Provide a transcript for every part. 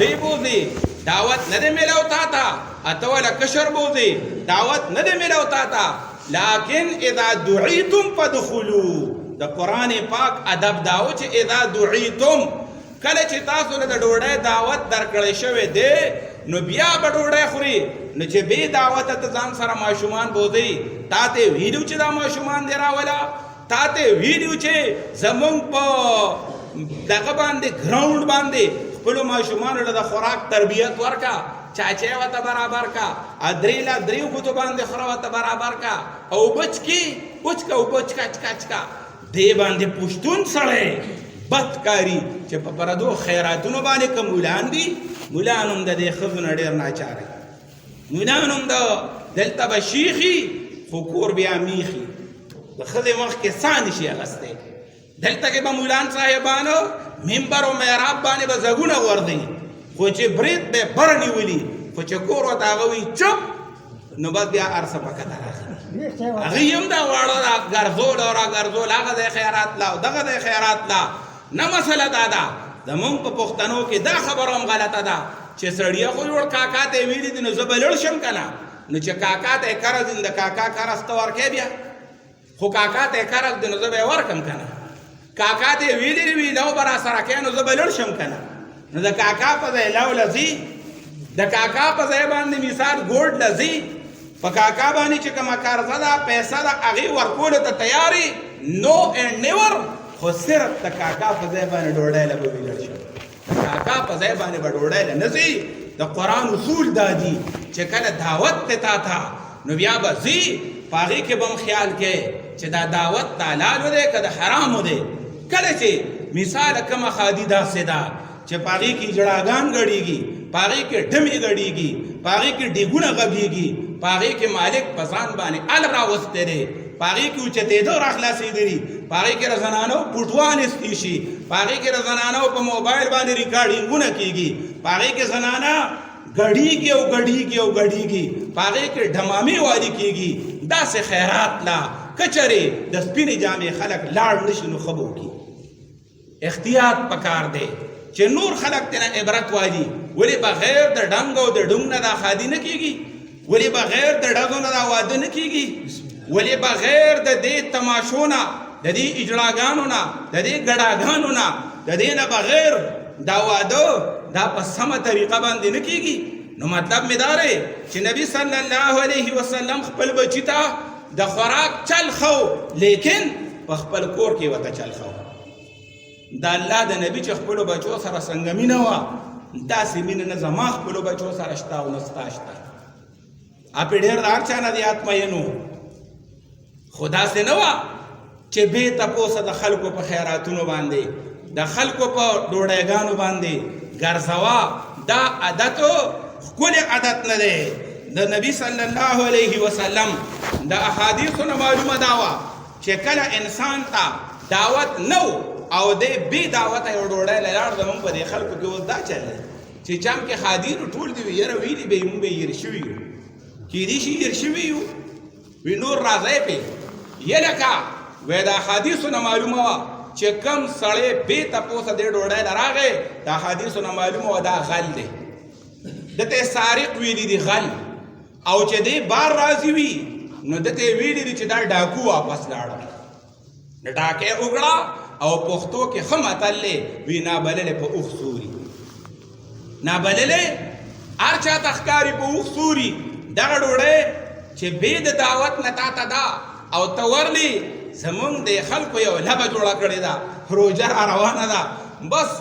زوی بوزي دعوت نه دی میلاو تا ته اته والا کشر بوزي دعوت نه دی میلاو تا ته لیکن اذا دعیتم فادخلوا د قرآن پاک ادب داو چې اذا دعیتم کله چې تاسو له د ډوډۍ دعوت درکړی شوی دی نو بیا به ډوډۍ خوري نو چې بې دعوته ته ځان سره ماشومان بوځئ تا ته ویلو چې دا ماشومان دی راوله تا ته ویلو چې زمونږ په دغه باندې ګراوند باندې خپلو ماشومانو له د خوراک تربیت ورکه چاچی ورته برابر کا درې له دریو ګوتو باندې خوره ورته برابر کا او بچکي وچکه اوبه چکا دې باندې پښتون سړی بدکاري چې په پردو خیراتونو باندې که مولان دي مولان هم د دې ښځو نه ډېر ناچاره مولان هم د دلته به شیخي خو کور بیا میخي د ښځې مخ کې سا نشي اخیستی دلته کې به مولان صاحبانو منبر و محراب باندې به زګونه غورځوي خو چې برید به بر نیولي خو چې کور ورته هغه وي چپ نو بس بیا هر څه په کته راغلي هغوی هم دا واړه را ګرځول او را ګرځول هغه دی خیرات لا او دغه دی خیرات لا نه مسله دا ده زمونږ په پښتنو کې دا خبره هم غلطه ده چې سړیه خو جوړ کاکا ته ویلي دي نو زه به لړ شم که نه نو چې کاکا ته یې قرض دي نو د کاکا قرض ته ورکوې بیا خو کاکا ته یې قرض دي نو زه به یې ورکړم که نه کاکا ته یې ویلي وي لو به راسره کوې نو زه به لړ شم که نه نو د کاکا په ځای لو لځي د کاکا په ځای باندې مثال ګوډ لځي په کاکا باندې چې کومه قرضه ده پیسه ده هغې ورکولو ته تیارې نو اینډ نیور خو صرف د کاکا په ځای باندې ډوډۍ له به ویلړ شم د کاکا په ځای باندې به ډوډۍ له نه ځي د قرآن اصول دا دي چې کله دعوت دی تا ته نو بیا به ځي په هغې کې به هم خیال کې چې دا دعوت د حلالو دی که د حرامو دی کله چې مثال کومه خادي داسې ده چې په هغې کې جړاګان ګډېږي په هغې کې ډمې ګډېږي په هغې کې ډیګونه غږېږي په هغې کې مالک په ځان باندې ال راوستی دی په هغې کې اوچتېدو راخلاصېدلي په هغې کې د زنانو پوټوان ایستی شي په هغې کې د زنانو په موبایل باندې ریکارډینګونه کېږي په هغې کې زنانه ګډېږي او ګډېږي او ګډېږي په هغې کې ډمامې والي کېږي داسې خیرات لا که چرې د سپینې جامې خلک لاړ نه شي نو ښه به وکړي احتیاط پکار دی چې نور خلک تینا عبرت والی ولی بغیر د ډنګ او د ډونګ نه دا خادي نه کېږي ولی بغیر د ډزو نه دا واده نه کېږي ولی بغیر د دې تماشو نه د دې اجړاګانو نه د دې ګډاګانو نه د دې نه بغیر دا واده دا په سمه طریقه باندې نه کېږي نو مطلب مې دا دی چې نبي صلی الله علیه وسلم خپل بچي ته د خوراک چل خو لیکن په خپل کور کې ورته چل خو د الله د نبي چې خپلو بچو سره څنګه مینه وه داسې مینه نه زما خپلو بچو سره شته او نه ستا شته اپې ډېر د هر چا نه د آتمینو خو داسې نه وه چې بې تپوسه د خلکو په خیراتونو باندې د خلکو په ډوډۍ باندې ګرځوه دا عادتو ښکلی عادت نه دی د نبي صلی الله علیه وسلم د احادیثو نه معلومه دا وه چې کله انسان ته دعوت نه او دې بې دعوته یو ډوډۍ له لاړ زمونږ په دې خلکو کې اوس دا چل دی چې چم کې خادي نو ټول دي وي یاره ویلي به یې مونږ به یې هېر شوي یو کیدای شي هېر شوي یو وي نور راځئ پې یې لکه وایي د احادیثو نه معلومه وه چې کم سړی بې تپوسه دې ډوډۍ له راغی د احادیثو نه معلومه وه دا غل دی دته یې سارق ویلي دي غل او چې دې بار راځي وي نو دته یې ویلي دي چې دا ډاکو واپس لاړه د ډاکې وکړه او پښتو کې ښه متل دی وي نابللی په اوښ سوري نابللی هر چا ته ښکاري په اوښ سوري دغه ډوډۍ چې بې د دعوت نه تا ته ده او ته ورلی زمونږ د خلکو یو لبه جوړه کړې ده روژه را روانه ده بس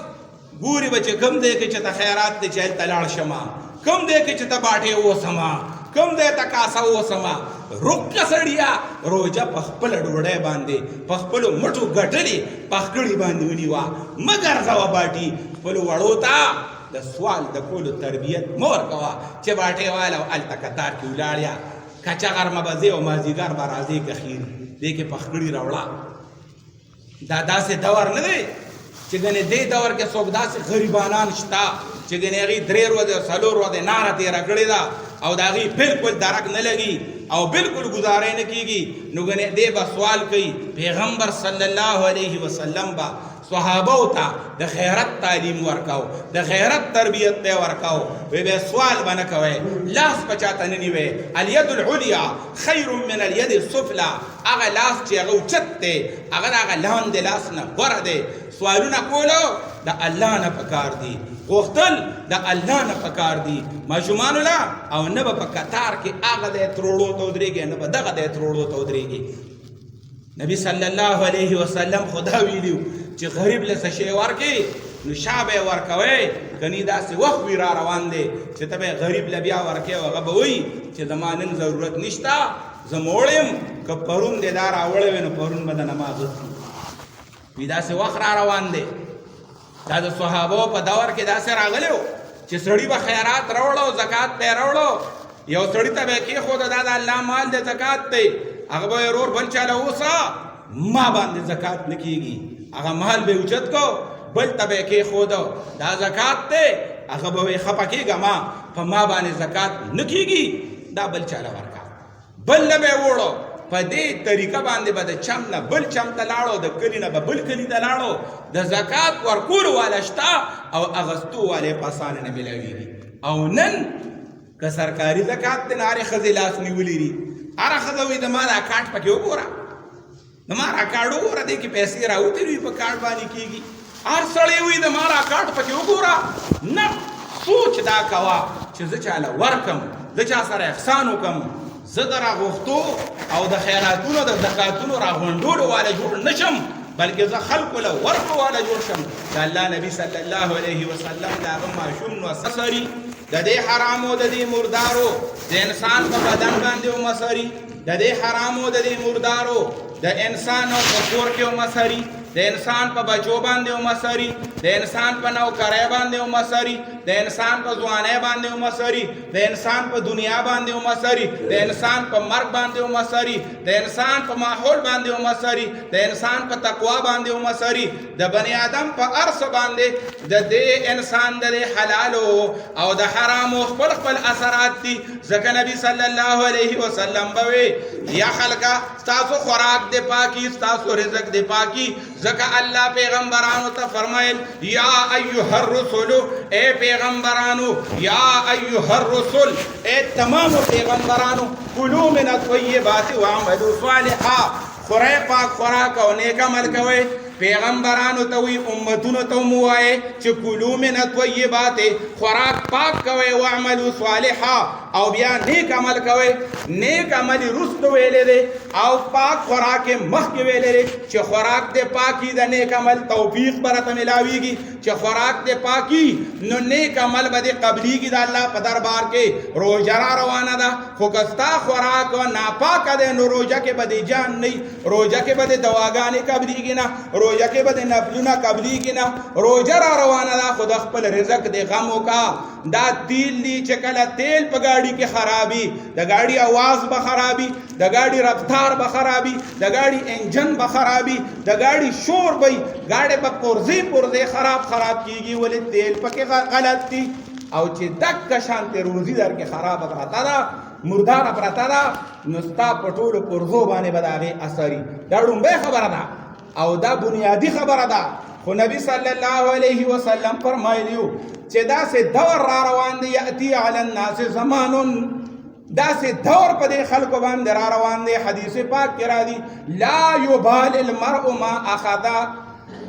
ګوري به چې کوم دی کې چې ته خیرات دی چې هلته لاړ شمه کوم دی کې چې ته باټې اوسمه کوم دی ته کاسه اوسمه رکه سړیا روژه په خپله ډوډۍ باندې په خپلو مټو ګټلې پخکړې باندې ونیوه مه ګرځوه باټي خپلو وړو ته د سوال د کولو تربیت مه ورکوه چې باټې والا او هلته کتار کې ولاړیا کچه غرمه به ځې او مازدیګر به راځې که خیر دې کې پخکړې راوړه دا داسې دور نه دی چې ګنې دې دور کې څوک داسې غریبانان شته چې ګنې هغې 3 ورځې او 4 ورځې ناره تېره کړې ده او د هغې بلکل درک نه لګي او بلکل گزارې نه کېږي نو ګنې دې به سوال کوي پیغمبر صلی الله علیه وسلم به صحابه ته د خیرت تعلیم ورکاو د خیرت تربیت ته ورکاو وی به سوال بنه کوي لاس پچاته نه نیوي الید العلیا خیر من الید السفلى هغه لاس چې هغه اوچت دی هغه لاندې لاس نه غوره دی سوالونه کولو د الله نه پکار دي غوښتل د الله نه پکار دي ماشومانو لا او نه به په قطار کې هغه د تروړو ته ودرېږي نه به دغه د تروړو ته ودرېږي نبی صلی الله علیه وسلم خدا ویلیو چې غریب له څه شی ورکړي نو شابه ورکوي کني داسې وخت وی را روان دی چې ته به غریب له بیا ورکې او هغه به وایي چې زما نن ضرورت نشته زه موړ یم که پرون دې دا راوړی وی نو پرون به د نماز وي داسې وخت را روان دی دا د صحابو په دور کې داسې راغلی و چې سړي به خیرات راوړو زکات به یې راوړو یو سړي ته به یې کېښوده دا د الله مال د زکات دی هغه به ورور بل چاله اوسه ما باندې زکات نه کېږي هغه مال به اوچت کو بل ته به یې کېښوده دا زکات دی هغه به وایي خفه کېږه ما په ما باندې زکات نه کېږي دا بل چاله ورکه بل نه به یې وړو په دې طریقه باندې به د چم نه بل چم ته لاړو د کلي نه به بل کلي ته لاړو د زکات ورکولو والا شته او اغستو والے په اسانه نه میلاویږي او نن که سرکاري زکات دی نو هرې ښځې لاس نیولي دي هره ښځه وایي د ما دا کارټ پکې وګوره د ما را کارډ وګوره دې کې پیسې راوتې وي په کارډ باندې کېږي هر سړی وایي د ما را کارټ پکې وګوره نه سوچ دا کوه چې زه چاله ورکم زه چا سره احسان وکم زه د راغوښتو او د خیراتونو د زکاتونو راغونډولو والا جوړ نه شم بلکې زه خلکو له ورکړو والا جوړ شم د الله نبي صلی الله علیه وسلم د هغه ماشوم نو سري د دې حرامو د دې مردارو د انسان په بدن باندې ومسري د دې حرامو د دې مردارو د انسان په کور کې ومسري د انسان په بچو باندې ومسري د انسان په نوکرۍ باندې ومسري د انسان په ځوانۍ باندې ومسري د انسان په دنیا باندې ومسري د انسان په مرګ باندې ومسري د انسان په ماحول باندې ومسري د انسان په تقوا باندې ومسري د بني آدم په ارث باندې د دې انسان د حلالو او د حرامو خپل خپل اثرات دي ځکه نبی صلی الله علیه وسلم بوي یا خلقا تاسو خوراک دې پاکي تاسو رزق دې پاکي ځکه الله پیغمبرانو ته فرمایل یا ایها الرسل اے پیغمبرانو یا ایها الرسل اے تمام پیغمبرانو کلوا من الطیبات واعملوا صالحا خورای پاک خوراک او نیک عمل کوئ پیغمبرانو ته وی امتونو ته مو وایي چې کلوا من الطیبات خوراک پاک کوئ واعملوا صالحا او بیا نیک عمل کوئ نیک عمل رست ویلې دی او پاک خوراک مخکې ویلې دی چې خوراک دې پاکي د نیک عمل توفیق برته ملاویږي چې خوراک دې پاکي نو نیک عمل به دې قبليږي د الله په دربار کې روزه را روانه ده خو که ستا خوراک ناپاکه دی نو روزه کې به دې جان نه روزه کې به دې دواګانې قبليږي نه روزه کې به دې نفلونه قبليږي نه روزه را روانه ده خو د خپل رزق دې غم وکړه دا تیل دی چې کله تیل په ګاډي کې خرابي د ګاډي आवाज به خرابي د ګاډي رفتار به خرابي د ګاډي انجن به خرابي د ګاډي شور به ګاډي په پرزي خراب کیږي ولې تیل پکې غلط دي او چې دک شانته روزي در کې خراب پراته ده مردار پراته ده نو ستا په ټولو پرزو باندې به د هغې اثري دا ډومبۍ خبره ده او دا بنیادي خبره ده خو نبی صلی الله علیه وسلم فرمایلیو چې داسې دور را روان دی یأتی علی الناس زمانون داسې دور په دې خلکو باندې را روان دی حدیث پاک کې راځي لا یبال المرء ما اخذ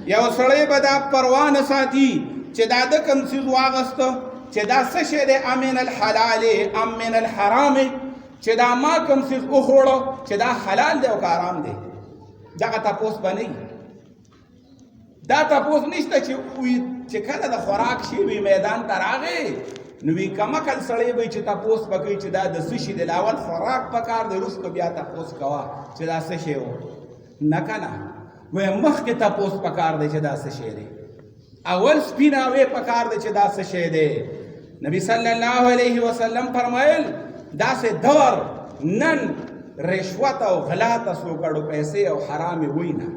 یو سړی به دا پروا نه ساتي چې دا د کوم څیز واغسته چې دا څه شی دی ام من الحلال ام من الحرام چې دا ما کوم څیز وخوړو چې دا حلال دی او که حرام دی دغه تپوس به نه دا تپوس نشته چې کله د خوراک شی وي میدان ته راغی نو وی کمکل سړی به چې تپوس پکې چې دا د څه شي دی اول خوراک پکار دی وروسته بیا تپوس کوه چې دا څه شی و نه که نه وی مخکې تپوس پکار دی چې دا څه شی دی اول سپیناوی پکار دی چې دا څه شی دی نبی صلی الله علیه وسلم فرمایل داسې دور نن رشوت او غلا تاسو کړو پیسې او حرام وي نه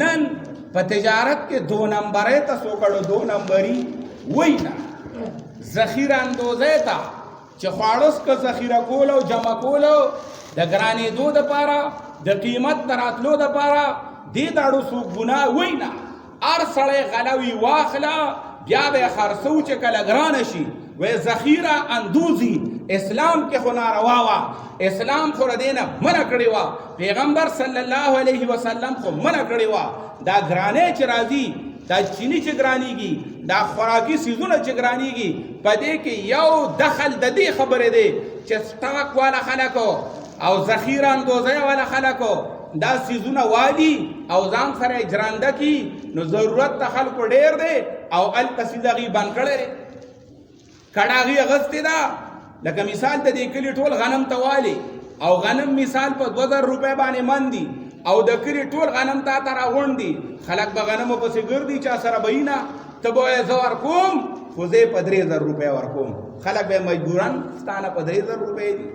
نن په تجارت کې دو نمبرې تاسو کړو دو نمبرې وي نه ذخیره اندوزه تا چې خواړوس که ذخیره کول او جمع کول د ګرانېدو دپاره د قیمت د راتلو دپاره دې داړو څوک ګناه وای نه هر سړی غلوي واخله بیا به خرڅو چې کله ګرانه شي وی ذخیره اندوزی اسلام کې خو ناروا وا اسلام خو ردینه منع کړی وا پیغمبر صلی الله علیه وسلم خو منع کړی وا دا ګرانې چې راځي دا چینی چې ګرانیږي دا خوراکي سیزونه چې ګرانیږي په دې کې یو دخل د دې خبرې دی چې سټاک والا خلکو او ذخیره اندوزۍ والا خلکو دا سیزونه والی او ځان سره جرانده کی نو ضرورت د خلکو ډیر دی او الته سیدغي بند کړی کډاغي اغستې ده لکه مثال د دې کلي ټول غنم ته والی او غنم مثال په 2000 روپۍ باندې من دي او د کلي ټول غنم ته راغونډي خلک به غنمو پسې ګرځي چا سره به نه ته به وایې زه ورکوم خو زه یې په 3000 روپۍ ورکوم خلک به مجبورن ستانه په 3000 روپۍ دي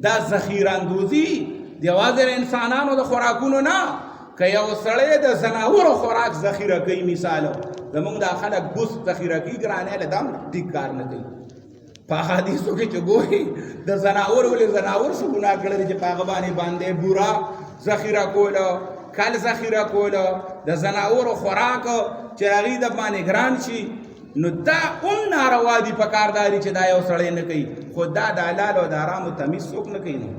دا ذخیره اندوزي د یوازې انسانانو د خوراکونو نه که یو سړی د زناورو خوراک ذخیره کوي مثال زمونږ دا خلک بوس ذخیره کوي ګرانۍ له دم ټیک کار نه کوي په حدیثو کې چې ګوري د زناورو ولې زناور څه ګناه کړی چې په هغه باندې بوره ذخیره کوله کل ذخیره کوله د زناورو خوراک چې هغې د باندې ګران شي نو دا هم ناروا دي په کارداري چې دا یو سړی نه کوي خو دا د حلال او د حرامو تمیز څوک نه کوي نو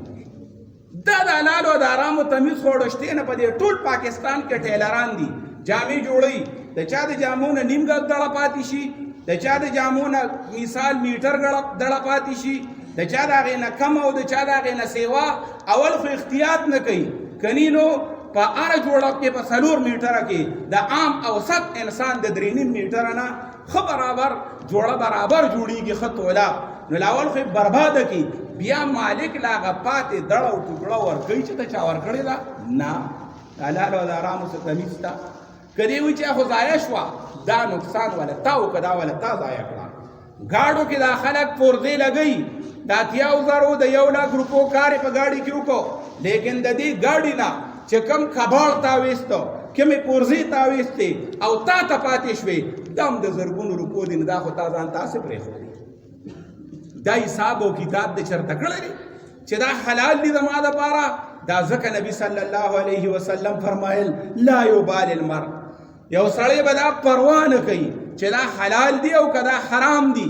دا د حلال او د حرامو تمیز خو ډشتې نه په دې ټول پاکستان کې ټیلران دي جامې جوړوي د چا د جامو نه نیم ګز دړه پاتې شي د چا د جامو نه مثال میټر دړه پاتې شي د چا د هغې نه کم او د چا د هغې نه سیوا اول خو احتیاط نه کوي کني نو په هره جوړه کې په 4 میټره کې د عام اوسط انسان د 3.5 میټره نه ښه برابر جوړه برابر جوړیږي ښه توله نو لاول خو برباده کی بیا مالک لا غپاتې دړه او ټوکړه ورکوي چې ته چا ورکړې ده نه حلال او د حرامو څه تمیز شته که دې وایي چې خو ضایع شوه دا نقصان ولا تا او که دا ولا تا ضایع کړه ګاډو کې دا خلک پورزې لګوي د 80,000 د 1,00,000 روپو کار یې په ګاډي کې وکړو لیکن د دې ګاډي نه چې کم کباړ تاویستو کمې پورزې تاویستې او تا ته پاتې شوې دم د زرګونو روپو دي نو دا خو تا ځان تاسې پرېښودې دا حساب او کتاب دې چېرته کړی دی چې دا حلال دي زما دپاره دا ځکه نبي صلی الله علیه وسلم فرمایل لا یبال المرء یو سړی به دا پروا نه کوي چې دا حلال دی او که دا حرام دی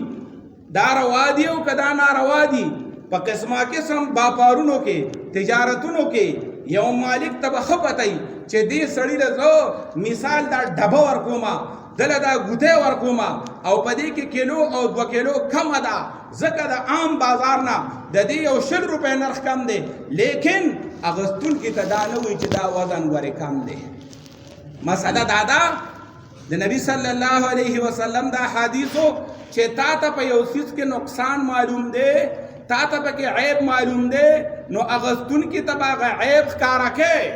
دا روا دی او که دا ناروا دی په قسمه قسم باپارونو کې تجارتونو کې یو مالک ته به ښه پته چې دې سړي له زه مثال دا ډبه ورکومه دله دا ګوتې ورکومه او په دې کې کیلو او 2 کیلو کمه ده ځکه د عام بازار نه د دې یو 100 روپۍ نرخ کم دی لیکن اغوستونکي ته دا نه وایي چې دا وزن ورې کم دی مسله دا ده د نبی صلی الله علیه وسلم دا حدیثو چې تا ته په یو څیز کې نقصان معلوم دی تا ته پکې عیب معلوم دی نو اغوستونکي ته به هغه عیب ښکاره کوي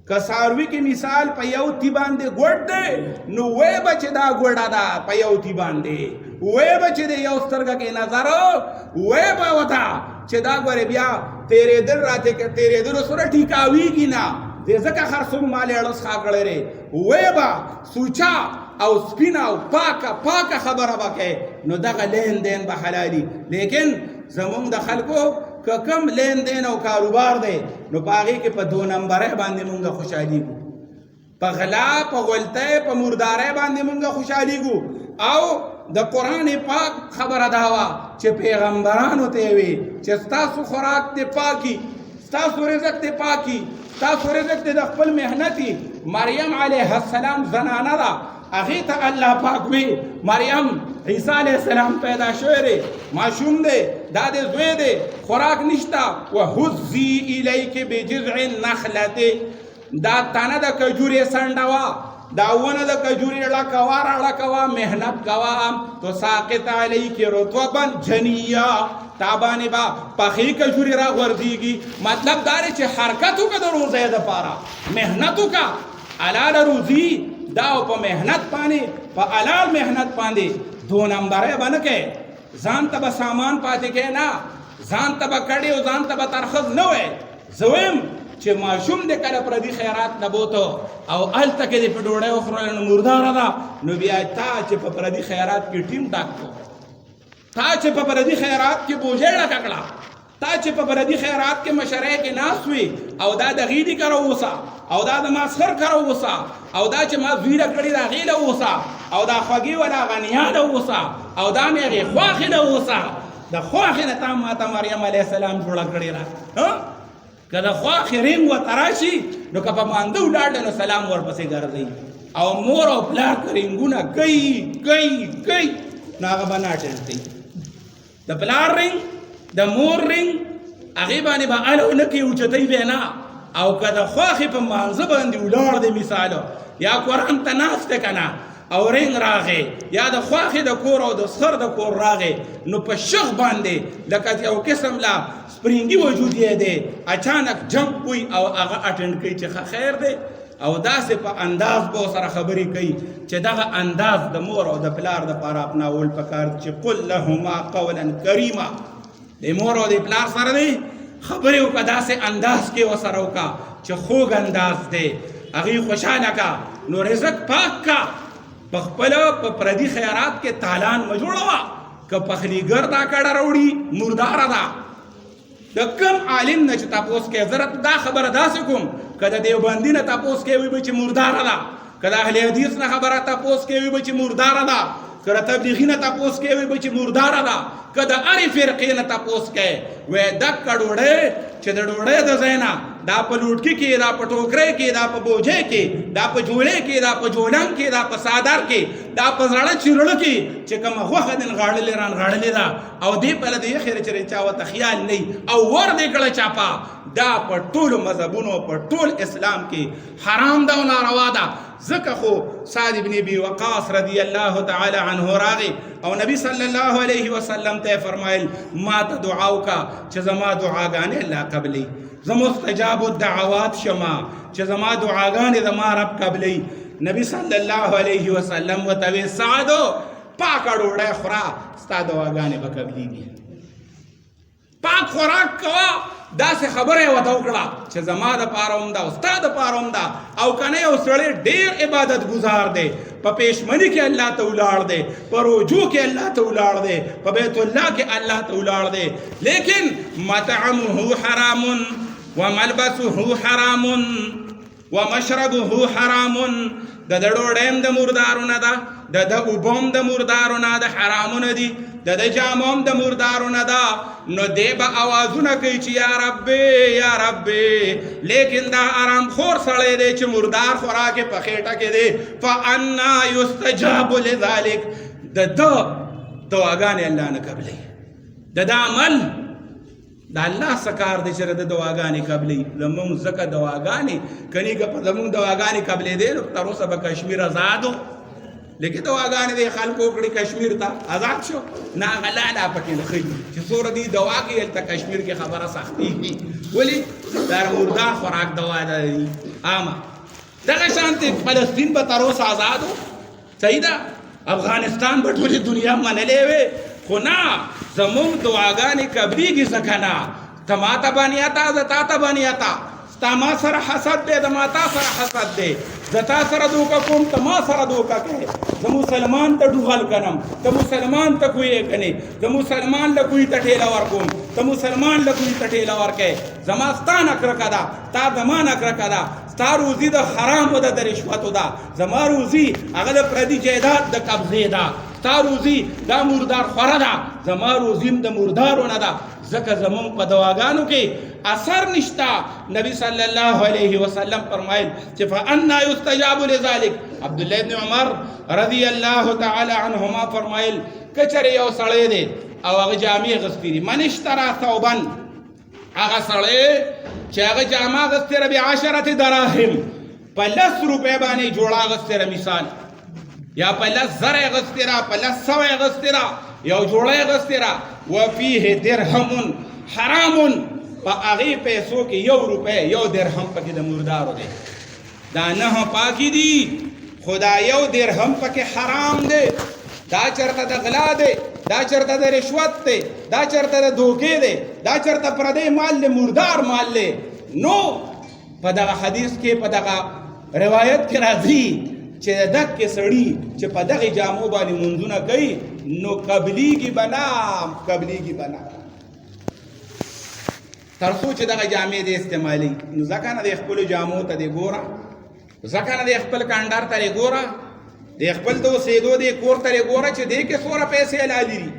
که څاروي کې مثال په یو تی باندې ګوډ دی نو وایې به چې دا ګوډه ده په یو تی باندې وایې به چې د یو سترګه کې نظر وایې به ورته چې دا ګورې بیا تېرېدل تېرېدلو سره ټیکاویږي نه دې ځکه هر څوک مالې اړس ښه کړی دی وایې به سوچا او سپینه او پاکه خبره به کوې نو دغه لین دین به حلالي لیکن زمونږ د خلکو که کم لین دین او کاروبار دی نو په هغې کې په 2 نمبرۍ باندې مونږ خوشحالېږو په غلا په غلطۍ په مردارۍ باندې مونږ خوشحالېږو او د قرآن پاک خبره دا وه چې پیغمبرانو ته یې وي چې ستاسو خوراک دې پاکي ستاسو رزق دې پاکي ستاسو رزق دې د خپل محنتي مریم علیه السلام زنانه ده هغې ته الله پاک وي مریم عیسی علیه السلام پیدا شوی دی ماشوم دی دا د زوی دی خوراک نشته وهزي الیک بجذع النخلة دا تنه د کجورې څنډوه دا ونه د کجورې ړکوه راړکوه محنت کوه تو ساقط علیک رطبا جنیا تا باندې به پخې کجورې راغورځېږي مطلب دا دی چې حرکت وکړه د روزۍ دپاره محنت وکړه حلاله روزي دا په محنت باندې په حلال محنت باندې 2 نمبرۍ به نه کوې ځان ته به سامان پاتې کوې نه ځان ته به کډې او ځان ته به ترخز نه وایې زه وایم چې ماشوم د کله پردي خیرات نه بوته او هلته کې دې په ډوډۍ وخوړله نو مرداره ده نو بیا تا چې په پردي خیرات کې ټیم ډاک کړو تا چې په پردي خیرات کې بوجۍ ډکه کړه تا چې په بلدي خیرات کې مشرۍ کې ناست وي او دا د غیډي کره اوسه او دا د ماسخر کره اوسه او دا چې ما زویره کړې د هغې له اوسه او دا خوږې ولا غنیا د اوسه او دا مې هغې خواښې د اوسه د خواښې نه تا ما ته مریم علیه السلام جوړه کړې ده که د خواښې رنګ ورته راشي نو که په مانده ولاړ دی نو سلام ورپسې ګرځوي او مور او پلار که رنګونه کوي نو هغه به نه اټینډ کوي د پلار رنګ د مور رنګ هغې باندې به الو نه کوي اوچتۍ به نه او که د خواښې په مانځه باندې ولاړ دی مثالو یا قرآن ته ناست دی که نه او رنګ راغی یا د خواښې د کور او د سخر د کور راغی نو په شخ باندې لکه یو قسم لا سپرینګي وجود یې دی اچانک جمپ وي او هغه اټینډ کوي چې ښه خیر دی او داسې په انداز به ورسره خبرې کوي چې دغه انداز د مور او د پلار دپاره اپناول پکار چې قل لهما قولا کریما د مور او د پلار سره دی خبرې وکړه داسې انداز کې ورسره وکړه چې خوږ انداز دی هغې خوشحاله کا نو رزق پاک کا په خپله په پردي خیرات کې تالان مه جوړوه که پخلیګر دا کډه راوړي مرداره ده د کم عالم نه چې تپوس کوې زه دا خبره داسې کوم که د دیوبندي نه تپوس کوې وي به چې مرداره ده که د اهل حدیث نه خبره تپوس کوې وي به چې مرداره ده که د تبلیغي نه تپوس کوې وي به چې مرداره ده که د هرې فرقې نه تپوس کوې وایي دکه ډوډۍ چې د ډوډۍ د ځای نه دا په لوټکي کې دا په ټوکرۍ کې دا په بوجۍ کې دا په جولۍ کې دا په جولنګ کې دا په سادر کې دا په زړه چیرړه کې چې کومه غوښه دې نغاړلې رانغاړلې ده او دې پله د یخې چې چا ورته خیال نه او ور دې کړه چاپه دا په ټولو مذهبونو په ټول اسلام کې حرام ده او ناروا ده ځکه خو سعد بن ابي وقاص رضی الله تعالی عنه راغی او نبی صلی الله علیه وسلم ته فرمایل ما ته دعا وکړه چې زما دعاګانې الله قبلې زه مستجاب الدعوات شما چې زما دعاګانې زما رب قبلې نبی صلی الله علیه وسلم ورته وی سعدو پاکه ډوډۍ خوره ستا دعاګانې به قبلېږي پاک خوراک کوه داسې خبره یې ورته وکړه چې زما دپاره هم ده او ستا دپاره هم ده او که نه یو سړی ډېر عبادت گزار دی په پېشمني کې الله ته ولاړ دی په روجو کې الله ته ولاړ دی په بیت الله کې الله ته ولاړ دی لیکن مطعمه حرام وملبسه حرام ومشربه حرام د ډوډۍ هم د مردارو نه ده د اوبه هم د مردارو نه د حرامونه دي د جامو هم د مردارو نه ده نو دی به اوازونه کوي چې یا ربې یا ربې لیکن دا آرام خور سړی دی چې مردار خوراک یې په خېټه کې دی فانا یستجاب لذلک د ده دعاګانې الله نه قبلوي د ده عمل د الله څه کار دی چې د دعاګانې قبلوي زمونږ ځکه دعاګانې کني که په زمونږ دعاګانې قبلېدې نو تر اوسه به کشمیر آزاد و لیکن دعاګانې د خلکو وکړي کشمیر ته آزاد شو نه هغه لالا پکې نښلي چې څومره دي دوا کوي هلته کشمیر کې خبره سختېږي ولې دا مردار خوراک دوا ده عامه دغه شانتې فلسطین به تر اوسه آزاد و صحیح ده افغانستان به ټولې دنیا منلې وې خو نه زمونږ دعاګانې قبلېږي ځکه نه ته ما ته باندې اتا زه تا ته باندې اتا ستا ما سره حسد دی د ما تا سره حسد دی زه تا سره دوکه کوم ته ما سره دوکه کوې زه مسلمان ته ډوغل کنم ته مسلمان ته کوې کنې زه مسلمان له کوی ته ټېله ورکوم ته مسلمان له کوی ته ټېله ورکې زما ستا نکرکه ده تا زما نکرکه ده ستا روزي د حرامو ده د رشوتو ده زما روزي هغه د پردي جایداد د قبضې ده ستا روزي دا مردار خوره ده زما روزي د مردارو نه ده ځکه زمونږ په دواګانو کې اثر نشته نبی صلی الله علیه وسلم فرمایل چې فانا یستجاب لذلک عبدالله ابن عمر رضی الله تعالی عنهما فرمایل کچره یو سړی دی او هغه جامې اغوستې دي من اشترى ثوبا هغه سړی چې هغه جامه اغوستې ده ب10 دراهم په 10 روپۍ باندې جوړه اغوستې ده مثال یا په 10,000 اغوستې ده په 100 اغوستې ده یو جوړه اغوستې ده وفيه درهم حرام په هغې پیسو کې 1 روپۍ 1 درهم پکې د مردارو دی دا نه پاکي دي خو دا 1 درهم پکې حرام دی دا چرته د غلا دی دا چرته د رشوت دی دا چرته د دوکې دی دا چرته پردی مال دی مردار مال دی نو په دغه حدیث کې په دغه روایت کې راځي چې دغه سړی چې په دغه جامو باندې منځونه کوي نو قبلېږي به نه قبلېږي به نه تر څو چې دغه جامې دې استعمالي نو ځکه نه د خپلو جامو ته دې ګوره ځکه نه د خپل کانډار ته دې ګوره د خپل د اوسېدو دې کور ته دې ګوره چې دې کې څومره پیسې حلالې دي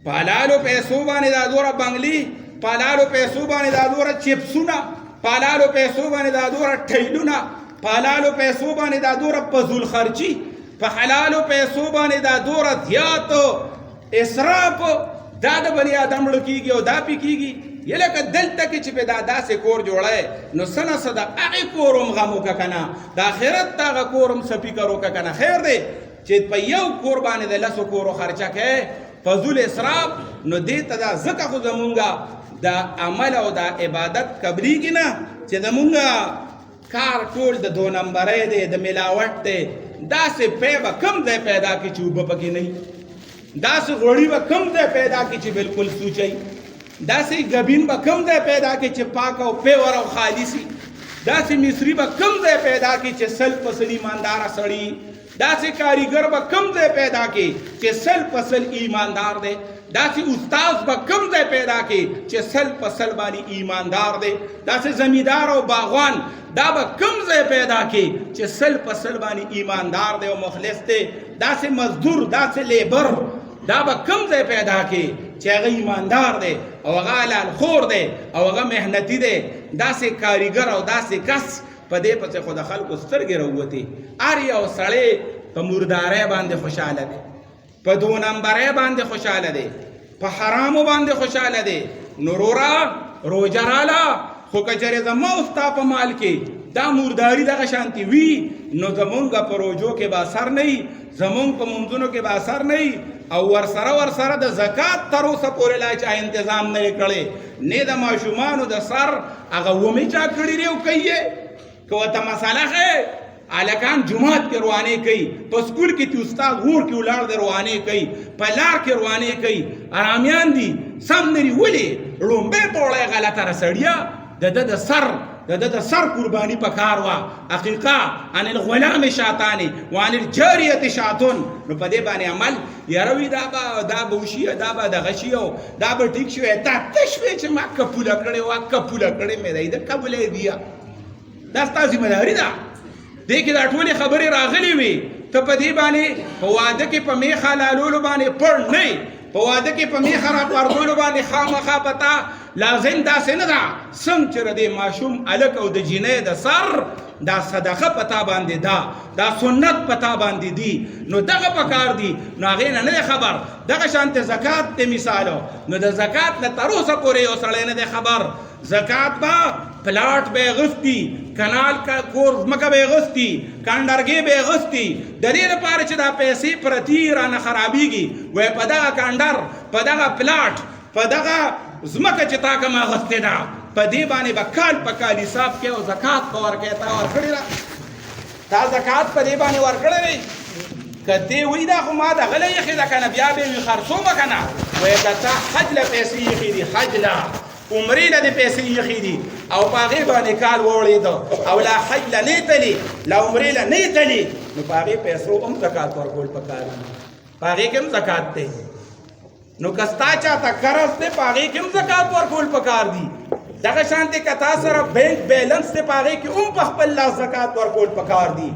په حلالو پیسو باندې دا دوره بنګلي په حلالو پیسو باندې دا دوره چپسونه په حلالو پیسو باندې دا دوره ټیلونه په حلالو پیسو باندې دا دوره فضول خرچي په حلالو پیسو باندې دا دوره زیات اسراف دا د بني آدم مړه کېږي او دا پې کېږي یې لکه دلته کې چې په دا داسې کور جوړی نو څه نه څه د هغې کور هم غم وکړه که نه د آخرت د هغه کور هم څه فکر وکړه که نه خیر دی چې په یو کور باندې د لسو کورو خرچه کوې فضول اسراف نو دې ته دا ځکه خو زمونږ د عمل او د عبادت قبلیږي نه چې زمونږ کار ټول د دو نمبرۍ دی د ملاوټ دی داسې پی به کم ځای پیدا کړي چې اوبه پکې نه وي داسې غوړي به کم ځای پیدا کړي چې بالکل سوچئ داسې ګبین به کم ځای پیدا کړي چې پاک او پیور او خالصي داسې مصري به کم ځای پیدا کړي چې سل فصل ایمانداره سړي داسې کاریګر به کم ځای پیدا کړي چې سل فصل ایماندار دی داسې استاد به کم ځای پیدا کړي چې سل فصل باندې ایماندار دی داسې زمیندار او باغوان دا به کم ځای پیدا کړي چې سل فصل باندې ایماندار دی او مخلص دی داسې مزدور داسې لیبر دا به کم ځای پیدا کړي چې هغه ایماندار دی او هغه حلال خور دی او هغه محنتي دی داسې کاریګر او داسې کس په دې پسې خو د خلکو سترګې راووتې هر یو سړی په مردارۍ باندې خوشحاله دی په دو نمبرۍ باندې خوشحاله دی په حرامو باندې خوشحاله دی نو رورا روژه راله خو که چېرې زما او ستا په مال کې دا مرداري دغه شانتي وي نو زمونږ په روژو کې به اثر نه وي زمونږ په منځونو کې به اثر نه وي او ورسره د زکات تر اوسه پورې لا چا انتظام نه یې کړی نه د ماشومانو د سر هغه ومې چا کړي دی او کوي یې که ورته مسله ښیې هلکان جومات کې روانې کوي په سکول کې چې استاد غور کې ولاړ دی روانې کوي په لار کې روانې کوي ارامیان دي سم نه دي ولې ړومبی پوړی غلطه رسړیا د ده د سر قربانی پکار وا عقیقه عن الغلام شاتانی وعن الجاریه شاتون نو په دې باندې عمل یاروي دا به وشي دا به دغه شي او دا به ټیک شي تا تشوي چې ما کپوله کړې وا کپوله کړې مې دی د قبولې دی دا ستاسو ذمہ داری ده دې کې دا ټولې خبرې راغلي وي ته په دې باندې په واده کې په میخ حلالولو باندې پړ نه په واده کې په میخ راپارګولو باندې خامخا پتا لازم داسې نه ده څنګه چې د ماشوم الک او د جینۍ د سر دا صدقه پتا باندې دا سنت پتا باندې دی نو دغه پکار دی نو هغې نه خبر دغه شانته زکات ته مثالو نو د زکات نه تر اوسه پورې یو سړی نه دی خبر زکات به پلاټ به غستی کنال کا کور ځمکه به غستی کانډرګې به غستی د دې لپاره چې دا پیسې پرتی رانه خرابېږي وایي په دغه کانډر په دغه پلاټ په دغه ځمکه چې تا کومه غستې ده په دې باندې به کال په کال حساب کې او زکات به ورکوې تا ورکړې ده تا زکات په دې باندې ورکړی دی که دې وایي دا خو ما دغه له ایښې ده که نه بیا به یې وي خرڅومه که نه وایي که تا حج له پیسې ایښې دي حج له عمرې له دې پیسې ایښې دي او په هغې باندې کال ووړېده او لا حج له نه تلي لا عمرې له نه تلي نو په هغې پیسو هم زکات ورکول پکار دي په هغې کې هم زکات دی نو که ستا چاته قرض دی په هغې کې هم زکات ورکول پکار دي دغه شانتې که تا سره بینک بیلنس دی په هغې کې هم په خپل لاس زکات ورکول پکار دي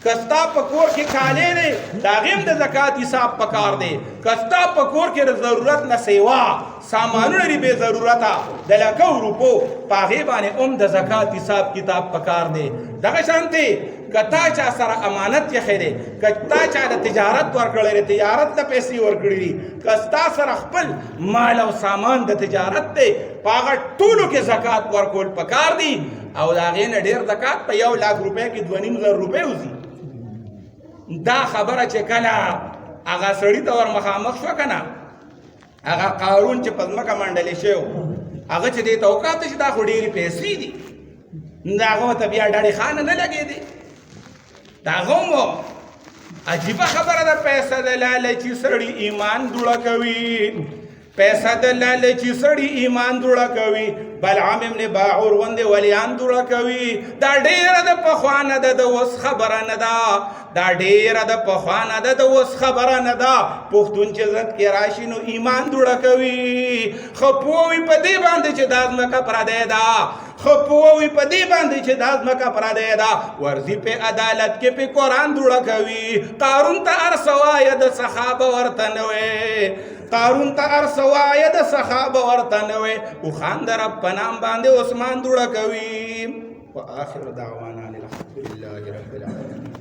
که ستا په کور کې کالی دی د هغې هم د زکات حساب پکار دی که ستا په کور کې د ضرورت نه سیوا سامانونه دي بې ضرورته د لکو روپو په هغې باندې هم د زکات حساب کتاب پکار دی دغه شانتې که تا چا سره امانت یخی دی که تا چا د تجارت ورکړی دی تجارت ته پیسې ورکړي دي که ستا سره خپل مال او سامان د تجارت دی په هغه ټولو کې زکات ورکول پکار دي او د هغې نه ډېر زکات په 1,00,000 روپۍ کې 2,500 روپۍ وځي دا خبره چې کله هغه سړي ته ور مخامخ شوه که نه هغه قارون چې په ځمکه منډلې شوی هغه چې دې ته وکاته چې دا خو ډېرې پیسې دي د هغه ورته بیا ډډې خانه نه لګېدې د هغه هم عجیبه خبره ده پیسه د لالچي سړي ایمان دوړه کوي پیسہ د لالچی سړی ایمان دوړه کوي بلعام ابن باعور غوندې ولیان دوړه کوي دا ډیره د پخوانه ده د اوس خبره نه ده دا ډیره د پخوانه ده د اوس خبره نه ده پښتون چې عزت کې راشي نو ایمان دوړه کوي خو پوه وي په دې باندې چې دا ځمکه پردی ده خو پوه وي په دې باندې چې دا ځمکه پردی ده ورځي په عدالت کې په قرآن دوړه کوي قارون ته هر څه وایه د صحابه ورته نه وی قارون ته هر څه وایه د صحابه ورته نه وی اوښان د رب په نام باندې عثمان دوړه کوي. وآخر دعوانا الحمد لله رب العالمين.